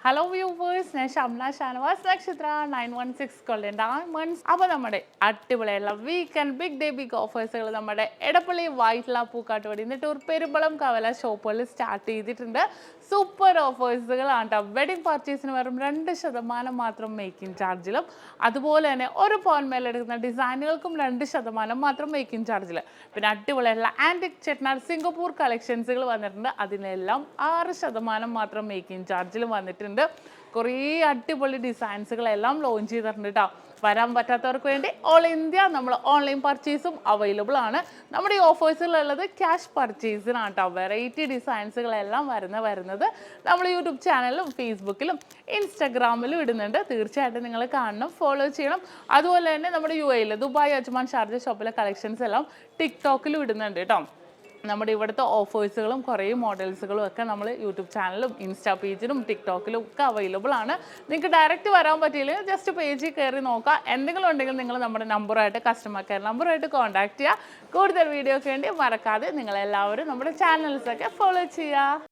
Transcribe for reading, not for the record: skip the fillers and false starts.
Hello viewers, I am SHAMNA Nakshathra 916 Golden Diamonds. അപ്പോൾ നമ്മുടെ അടിപൊളിയുള്ള weekend big day big ഓഫേഴ്സുകൾ നമ്മുടെ എടപ്പള്ളി വൈറ്റ്ല പൂക്കാട്ടുപടി നെട്ടൂർ പെരുമ്പളം കവല ഷോപ്പുകളിൽ സ്റ്റാർട്ട് ചെയ്തിട്ടുണ്ട്. സൂപ്പർ ഓഫേഴ്സുകളാണ് കേട്ടോ. വെഡിങ് പർച്ചേസിന് വെറും 2% മാത്രം മേക്കിംഗ് ചാർജിലും അതുപോലെ തന്നെ ഒരു പവൻ മേലെടുക്കുന്ന ഡിസൈനുകൾക്കും 2% മാത്രം മേക്കിംഗ് ചാർജിൽ. പിന്നെ അടിപൊളിയുള്ള ആൻറ്റിക് ചെട്നാട് സിംഗപ്പൂർ കളക്ഷൻസുകൾ വന്നിട്ടുണ്ട്. അതിനെല്ലാം 6% മാത്രം മേക്കിംഗ് ചാർജിലും വന്നിട്ടുണ്ട്. കുറേ അടിപൊളി ഡിസൈൻസുകളെല്ലാം ലോഞ്ച് ചെയ്തിട്ടുണ്ട് കേട്ടോ. വരാൻ പറ്റാത്തവർക്ക് വേണ്ടി ഓൾ ഇന്ത്യ നമ്മൾ ഓൺലൈൻ പർച്ചേസും അവൈലബിൾ ആണ്. നമ്മുടെ ഈ ഓഫേഴ്സിലുള്ളത് ക്യാഷ് പർച്ചേസിനാണ് കേട്ടോ. വെറൈറ്റി ഡിസൈൻസുകളെല്ലാം വരുന്നത് നമ്മൾ യൂട്യൂബ് ചാനലിലും ഫേസ്ബുക്കിലും ഇൻസ്റ്റാഗ്രാമിലും ഇടുന്നുണ്ട്. തീർച്ചയായിട്ടും നിങ്ങൾ കാണണം, ഫോളോ ചെയ്യണം. അതുപോലെ തന്നെ നമ്മുടെ UAE ദുബായ്, അജ്മാൻ, ഷാർജ ഷോപ്പിലെ കളക്ഷൻസ് എല്ലാം ടിക്ടോക്കിലും ഇടുന്നുണ്ട് കേട്ടോ. നമ്മുടെ ഇവിടുത്തെ ഓഫേഴ്സുകളും കുറേ മോഡൽസുകളും ഒക്കെ നമ്മൾ യൂട്യൂബ് ചാനലും ഇൻസ്റ്റാ പേജിലും ടിക്ടോക്കിലും ഒക്കെ അവൈലബിൾ ആണ്. നിങ്ങൾക്ക് ഡയറക്റ്റ് വരാൻ പറ്റിയില്ലെങ്കിൽ ജസ്റ്റ് പേജിൽ കയറി നോക്കുക. എന്തെങ്കിലും ഉണ്ടെങ്കിൽ നിങ്ങൾ നമ്മുടെ നമ്പറായിട്ട് കസ്റ്റമർ കെയർ നമ്പറായിട്ട് കോൺടാക്ട് ചെയ്യുക. കൂടുതൽ വീഡിയോയ്ക്ക് വേണ്ടി മറക്കാതെ നിങ്ങളെല്ലാവരും നമ്മുടെ ചാനൽസൊക്കെ ഫോളോ ചെയ്യുക.